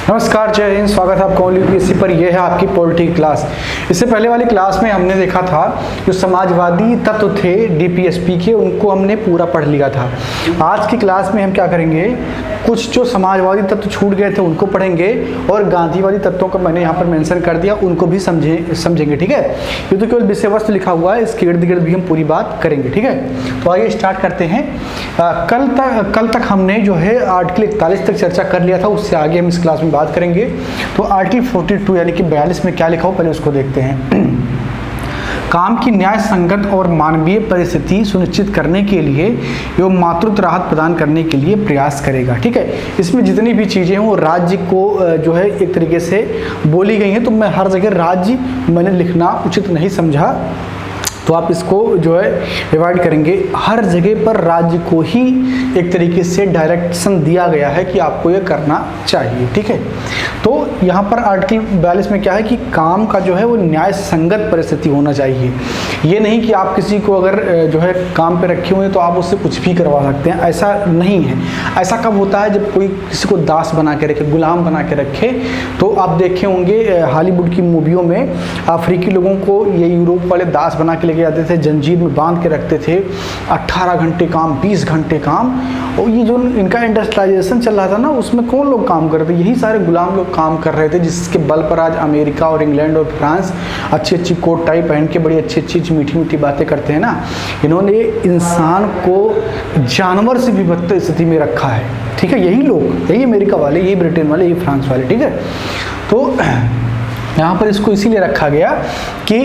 नमस्कार, जय हिंद। स्वागत है आपका यूपीएससी पर। यह है आपकी पॉलिटी क्लास। इससे पहले वाली क्लास में हमने देखा था जो समाजवादी तत्व थे डीपीएसपी के, उनको हमने पूरा पढ़ लिया था। आज की क्लास में हम क्या करेंगे, कुछ जो समाजवादी तत्व छूट गए थे उनको पढ़ेंगे और गांधीवादी तत्वों को मैंने यहाँ पर मेंशन कर दिया, उनको भी समझेंगे। ठीक है, ये तो केवल विषय वस्तु लिखा हुआ है, इसके इर्द गिर्द भी हम पूरी बात करेंगे। ठीक है, तो आइए स्टार्ट करते हैं। कल तक हमने जो है आर्टिकल 41 तक चर्चा कर लिया था, उससे आगे हम इस क्लास में बात करेंगे। तो आर्टिकल 42 यानी कि 42 में क्या लिखा हो पहले उसको देखते हैं। काम की न्याय संगत और मानवीय परिस्थिति सुनिश्चित करने के लिए एवं मातृत्व राहत प्रदान करने के लिए प्रयास करेगा। ठीक है, इसमें जितनी भी चीज़ें हैं वो राज्य को जो है एक तरीके से बोली गई हैं, तो मैं हर जगह राज्य मैंने लिखना उचित नहीं समझा, तो आप इसको जो है डिवाइड करेंगे। हर जगह पर राज्य को ही एक तरीके से डायरेक्शन दिया गया है कि आपको ये करना चाहिए। ठीक है, तो यहाँ पर आर्टिकल 42 में क्या है कि काम का जो है वो न्याय संगत परिस्थिति होना चाहिए। ये नहीं कि आप किसी को अगर जो है काम पे रखे हुए हैं तो आप उससे कुछ भी करवा सकते हैं, ऐसा नहीं है। ऐसा कब होता है जब कोई किसी को दास बना के रखे, गुलाम बना के रखे। तो आप देखे होंगे हॉलीवुड की मूवियों में अफ्रीकी लोगों को ये यूरोप वाले दास बना के लेके जाते थे, जंजीर में बांध के रखते थे, 18 घंटे काम, 20 घंटे काम। और ये जो इनका इंडस्ट्रियलाइजेशन चल रहा था ना, उसमें कौन लोग काम कर रहे थे? यही सारे गुलाम लोग काम कर रहे थे, जिसके बल पर आज अमेरिका और इंग्लैंड और फ्रांस अच्छी अच्छी कोट टाई पहन के बड़ी अच्छी अच्छी मीठी मीठी बातें करते हैं ना। इन्होंने इंसान को जानवर से भी बदतर स्थिति में रखा है। ठीक है, यही लोग, यही अमेरिका वाले, यही ब्रिटेन वाले, यही फ्रांस वाले। ठीक है, तो यहाँ पर इसको इसीलिए रखा गया कि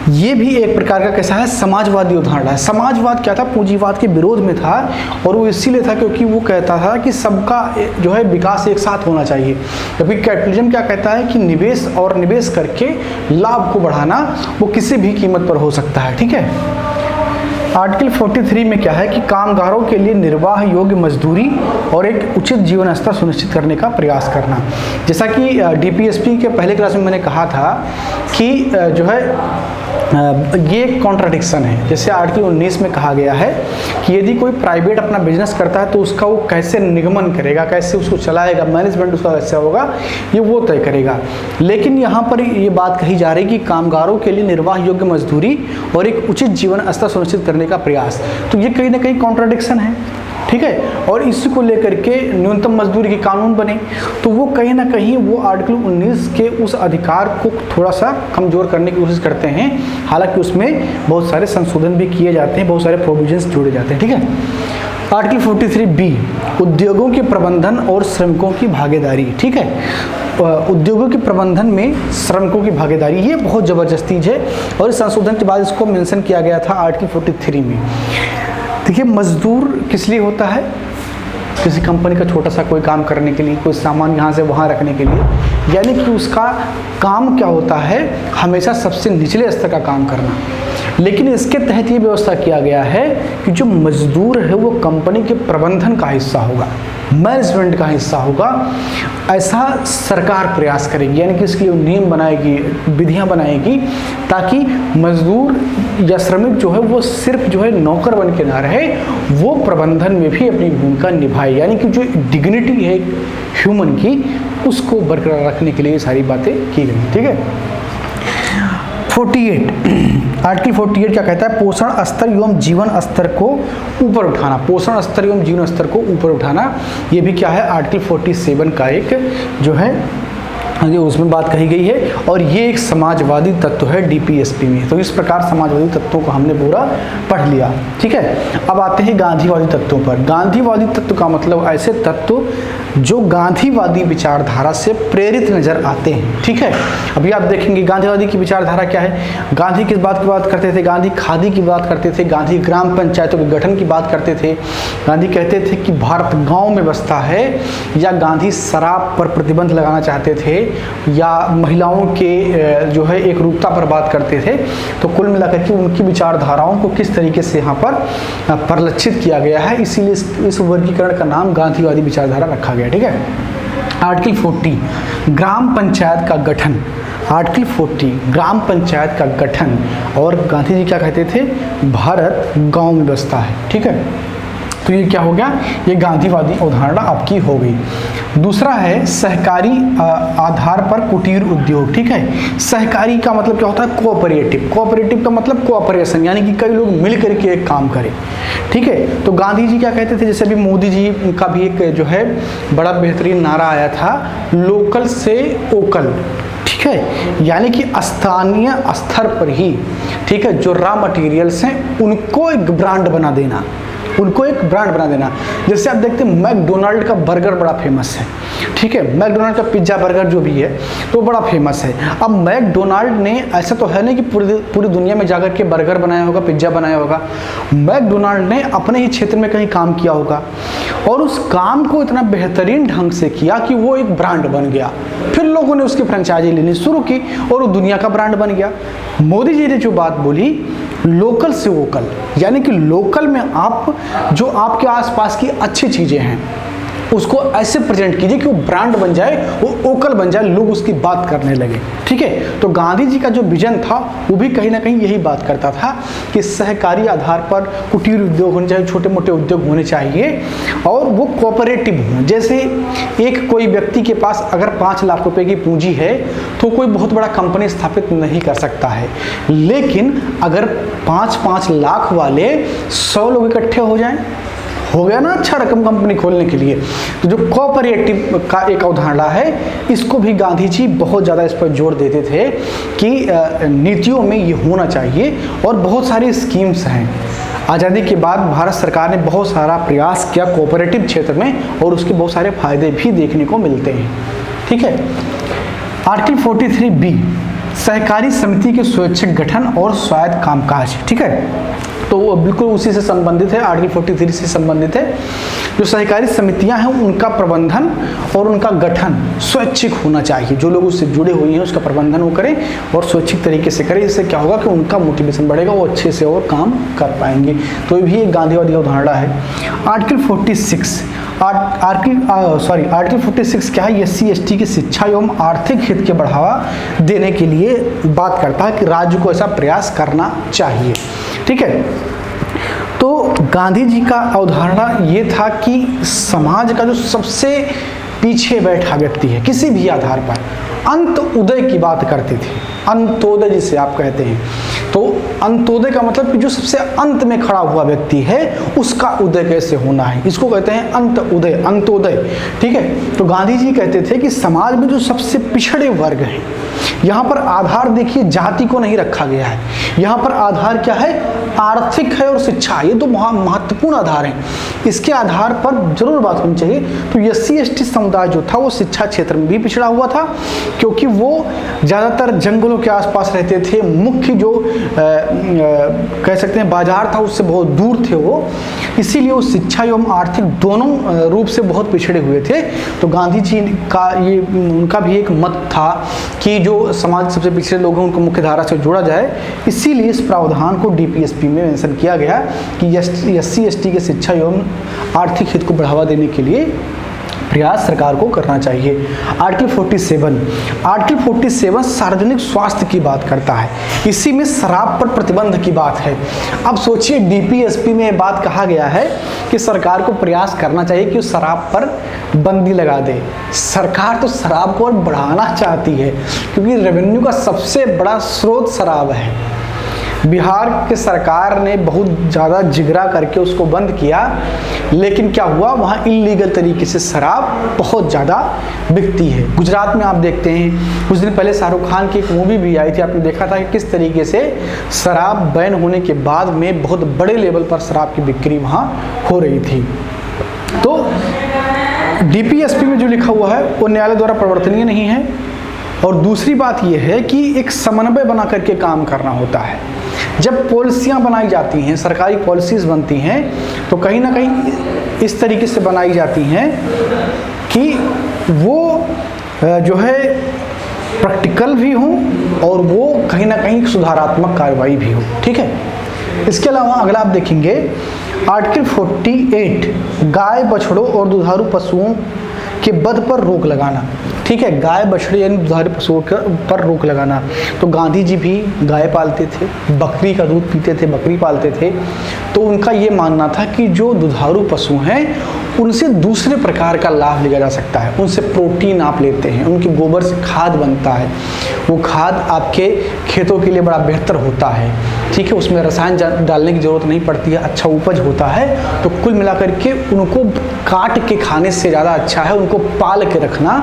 ये भी एक प्रकार का कैसा है, समाजवादी उदाहरण है। समाजवाद क्या था? पूंजीवाद के विरोध में था, और वो इसीलिए था क्योंकि वो कहता था कि सबका जो है विकास एक साथ होना चाहिए। क्योंकि कैपिटलिज्म क्या कहता है कि निवेश और निवेश करके लाभ को बढ़ाना वो किसी भी कीमत पर हो सकता है। ठीक है, आर्टिकल 43 में क्या है कि कामगारों के लिए निर्वाह योग्य मजदूरी और एक उचित जीवन स्तर सुनिश्चित करने का प्रयास करना। जैसा कि डीपीएसपी के पहले क्लास में मैंने कहा था कि जो है ये एक कॉन्ट्राडिक्शन है। जैसे आर्टिकल 19 में कहा गया है कि यदि कोई प्राइवेट अपना बिजनेस करता है तो उसका वो कैसे निगमन करेगा, कैसे उसको चलाएगा, मैनेजमेंट उसका कैसे होगा, ये वो तय करेगा। लेकिन यहाँ पर ये बात कही जा रही है कि कामगारों के लिए निर्वाह योग्य मजदूरी और एक उचित जीवन स्तर सुनिश्चित करने का प्रयास। तो ये कहीं ना कहीं कॉन्ट्राडिक्शन है। ठीक है, और इसी को लेकर के न्यूनतम मजदूरी के कानून बने, तो वो कहीं ना कहीं वो आर्टिकल 19 के उस अधिकार को थोड़ा सा कमजोर करने की कोशिश करते हैं। हालांकि उसमें बहुत सारे संशोधन भी किए जाते हैं, बहुत सारे प्रोविजंस जोड़े जाते हैं। ठीक है, आर्टिकल 43B उद्योगों के प्रबंधन और श्रमिकों की भागीदारी। ठीक है, उद्योगों के प्रबंधन में श्रमिकों की भागीदारी, ये बहुत ज़बरदस्त चीज़ है, और इस संशोधन के बाद इसको मेंशन किया गया था आर्टिकल 43 में। देखिए, मजदूर किस लिए होता है? किसी कंपनी का छोटा सा कोई काम करने के लिए, कोई सामान यहाँ से वहाँ रखने के लिए, यानी कि उसका काम क्या होता है, हमेशा सबसे निचले स्तर का काम करना। लेकिन इसके तहत ये व्यवस्था किया गया है कि जो मजदूर है वो कंपनी के प्रबंधन का हिस्सा होगा, मैनेजमेंट का हिस्सा होगा। ऐसा सरकार प्रयास करेगी, यानी कि इसके लिए नियम बनाएगी, विधियां बनाएगी, ताकि मजदूर या श्रमिक जो है वो सिर्फ जो है नौकर बन के ना रहे, वो प्रबंधन में भी अपनी भूमिका निभाए। यानी कि जो डिग्निटी है ह्यूमन की, उसको बरकरार रखने के लिए सारी बातें की गई। ठीक है, 48 आर्टिकल 48 क्या कहता है? पोषण स्तर एवं जीवन स्तर को ऊपर उठाना। पोषण स्तर एवं जीवन स्तर को ऊपर उठाना, ये भी क्या है, आर्टिकल 47 का एक जो है उसमें बात कही गई है, और ये एक समाजवादी तत्व है डीपीएसपी में। तो इस प्रकार समाजवादी तत्वों को हमने पूरा पढ़ लिया। ठीक है, अब आते हैं गांधीवादी तत्वों पर। गांधीवादी तत्व का मतलब ऐसे तत्व जो गांधीवादी विचारधारा से प्रेरित नजर आते हैं। ठीक है, अभी आप देखेंगे गांधीवादी की विचारधारा क्या है। गांधी किस बात की बात करते थे? गांधी खादी की बात करते थे, गांधी ग्राम पंचायतों के गठन की बात करते थे, गांधी कहते थे कि भारत गांव में बसता है, या गांधी शराब पर प्रतिबंध लगाना चाहते थे, या महिलाओं के जो है एक रूपता पर बात करते थे। तो कुल मिलाकर के उनकी विचारधाराओं को किस तरीके से यहाँ पर परिलक्षित किया गया है, इसीलिए इस वर्गीकरण का नाम गांधीवादी विचारधारा रखा गया। ठीक है, आर्टिकल 40 ग्राम पंचायत का गठन। आर्टिकल 40 ग्राम पंचायत का गठन, और गांधी जी क्या कहते थे? भारत गांव में बसता है। ठीक है, तो ये क्या हो गया, ये गांधीवादी अवधारणा आपकी हो गई। दूसरा है सहकारी आधार पर कुटीर उद्योग। ठीक है, सहकारी का मतलब क्या होता है? कोऑपरेटिव। कोऑपरेटिव का मतलब कोऑपरेशन, यानी कि कई लोग मिल करके एक काम करें। ठीक है, तो गांधी जी क्या कहते थे? जैसे अभी मोदी जी का भी एक जो है बड़ा बेहतरीन नारा आया था, लोकल से ओकल। ठीक है, यानी कि स्थानीय स्तर पर ही, ठीक है, जो रॉ मटेरियल्स हैं उनको एक ब्रांड बना देना, उनको एक ब्रांड बना देना। जैसे आप देखते हैं मैकडोनाल्ड का बर्गर बड़ा फेमस है। ठीक है, मैकडोनाल्ड का पिज्ज़ा बर्गर जो भी है तो बड़ा फेमस है। अब मैकडोनाल्ड ने, ऐसा तो है नहीं कि पूरी दुनिया में जाकर के बर्गर बनाया होगा, पिज्ज़ा बनाया होगा। मैकडोनाल्ड ने अपने ही क्षेत्र में कहीं काम किया होगा और उस काम को इतना बेहतरीन ढंग से किया कि वो एक ब्रांड बन गया। फिर लोगों ने उसकी फ्रेंचाइजी लेनी शुरू की और वो दुनिया का ब्रांड बन गया। मोदी जी ने जो बात बोली, लोकल से वोकल, यानी कि लोकल में आप जो आपके आसपास की अच्छी चीज़ें हैं उसको ऐसे प्रेजेंट कीजिए कि वो ब्रांड बन जाए, वो ओकल बन जाए, लोग उसकी बात करने लगे। ठीक है, तो गांधी जी का जो विजन था वो भी कहीं ना कहीं यही बात करता था कि सहकारी आधार पर कुटीर उद्योग होने चाहिए, छोटे मोटे उद्योग होने चाहिए और वो कोऑपरेटिव हों। जैसे एक कोई व्यक्ति के पास अगर 5 लाख रुपए की पूंजी है तो कोई बहुत बड़ा कंपनी स्थापित नहीं कर सकता है, लेकिन अगर 5-5 लाख वाले 100 लोग इकट्ठे हो जाएं, हो गया ना अच्छा रकम कंपनी खोलने के लिए। तो जो कोऑपरेटिव का एक अवधारणा है, इसको भी गांधी जी बहुत ज़्यादा इस पर जोर देते थे कि नीतियों में ये होना चाहिए। और बहुत सारी स्कीम्स हैं। आज़ादी के बाद भारत सरकार ने बहुत सारा प्रयास किया कोऑपरेटिव क्षेत्र में और उसके बहुत सारे फायदे भी देखने को मिलते हैं। ठीक है, आर्टिकल 43B सहकारी समिति के स्वैच्छिक गठन और स्वायत्त कामकाज। ठीक है, तो वो बिल्कुल उसी से संबंधित है, आर्टिकल 43 से संबंधित है। जो सहकारी समितियां हैं उनका प्रबंधन और उनका गठन स्वैच्छिक होना चाहिए। जो लोग उससे जुड़े हुए हैं उसका प्रबंधन वो करें और स्वैच्छिक तरीके से करें। इससे क्या होगा कि उनका मोटिवेशन बढ़ेगा, वो अच्छे से और काम कर पाएंगे। तो ये भी एक गांधीवादी अवधारणा है। आर्टिकल 46 आर्टिकल 46 क्या है? SC/ST की शिक्षा एवं आर्थिक हित के बढ़ावा देने के लिए बात करता है कि राज्य को ऐसा प्रयास करना चाहिए। ठीक है, तो गांधी जी का अवधारणा ये था कि समाज का जो सबसे पीछे बैठा व्यक्ति है किसी भी आधार पर, अंत उदय की बात करते थे। अंत्योदय जिसे आप कहते हैं, तो अंत्योदय का मतलब कि जो सबसे अंत में खड़ा हुआ व्यक्ति है उसका उदय कैसे होना है, इसको कहते हैं अंत उदय, अंत्योदय। ठीक है, तो गांधी जी कहते थे कि समाज में जो सबसे पिछड़े वर्ग हैं, यहाँ पर आधार देखिए जाति को नहीं रखा गया है, यहाँ पर आधार क्या है? आर्थिक है और शिक्षा। ये तो महत्वपूर्ण आधार हैं, इसके आधार पर जरूर बात होनी चाहिए। तो SC/ST समुदाय जो था वो शिक्षा क्षेत्र में भी पिछड़ा हुआ था, क्योंकि वो ज़्यादातर जंगलों के आसपास रहते थे। मुख्य जो कह सकते हैं बाजार था उससे बहुत दूर थे वो, इसीलिए वो शिक्षा एवं आर्थिक दोनों रूप से बहुत पिछड़े हुए थे। तो गांधी जी का ये उनका भी एक मत था कि जो समाज सबसे पिछड़े लोग हैं उनको मुख्य धारा से जोड़ा जाए। इसीलिए इस प्रावधान को DPSP में मेंशन किया गया कि SC/ST के शिक्षा एवं आर्थिक हित को बढ़ावा देने के लिए प्रयास सरकार को करना चाहिए। आर्टिकल 47 सार्वजनिक स्वास्थ्य की बात करता है। इसी में शराब पर प्रतिबंध की बात है। अब सोचिए DPSP में ये बात कहा गया है कि सरकार को प्रयास करना चाहिए कि शराब पर बंदी लगा दे। सरकार तो शराब को और बढ़ाना चाहती है क्योंकि रेवेन्यू का सबसे बड़ा स्रोत शराब है। बिहार के सरकार ने बहुत ज़्यादा जिगरा करके उसको बंद किया, लेकिन क्या हुआ, वहाँ इल्लीगल तरीके से शराब बहुत ज़्यादा बिकती है। गुजरात में आप देखते हैं, कुछ दिन पहले शाहरुख खान की एक मूवी भी आई थी, आपने देखा था कि किस तरीके से शराब बैन होने के बाद में बहुत बड़े लेवल पर शराब की बिक्री वहाँ हो रही थी। तो DPSP में जो लिखा हुआ है वो न्यायालय द्वारा परिवर्तनीय नहीं है। और दूसरी बात यह है कि एक समन्वय बना करके काम करना होता है। जब पॉलिसियाँ बनाई जाती हैं, सरकारी पॉलिसीज़ बनती हैं, तो कहीं ना कहीं इस तरीके से बनाई जाती हैं कि वो जो है प्रैक्टिकल भी हों और वो कहीं ना कहीं सुधारात्मक कार्रवाई भी हो। ठीक है, इसके अलावा अगला आप देखेंगे आर्टिकल 48 गाय बछड़ों और दुधारू पशुओं के वध पर रोक लगाना। ठीक है, गाय बछड़े यानी दुधारू पशुओं पर रोक लगाना। तो गांधी जी भी गाय पालते थे, बकरी का दूध पीते थे, बकरी पालते थे। तो उनका ये मानना था कि जो दुधारू पशु हैं उनसे दूसरे प्रकार का लाभ लिया जा सकता है। उनसे प्रोटीन आप लेते हैं, उनके गोबर से खाद बनता है, वो खाद आपके खेतों के लिए बड़ा बेहतर होता है, ठीक है, उसमें रसायन डालने की ज़रूरत नहीं पड़ती है, अच्छा उपज होता है। तो कुल मिलाकर के उनको काट के खाने से ज़्यादा अच्छा है उनको पाल के रखना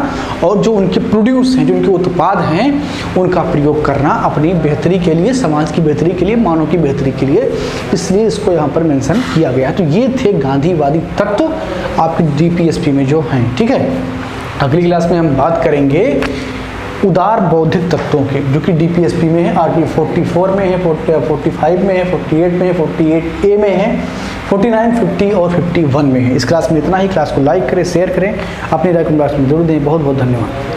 और जो उनके प्रोड्यूस हैं, जो उनके उत्पाद हैं, उनका प्रयोग करना अपनी बेहतरी के लिए, समाज की बेहतरी के लिए, मानव की बेहतरी के लिए, इसलिए इसको यहाँ पर मेंशन किया गया। तो ये थे गांधीवादी तत्व आपकी डीपीएसपी में जो हैं, ठीक है। अगली क्लास में हम बात करेंगे उदार बौद्धिक तत्वों के, जो कि डीपीएसपी में है, आर्टिकल 44 में है, 45 में है, 48 में है, 48A में है, 49, 50 और 51 में है। इस क्लास में इतना ही। क्लास को लाइक करें, शेयर करें, अपनी राय कमेंट बॉक्स में जरूर दें। बहुत बहुत धन्यवाद।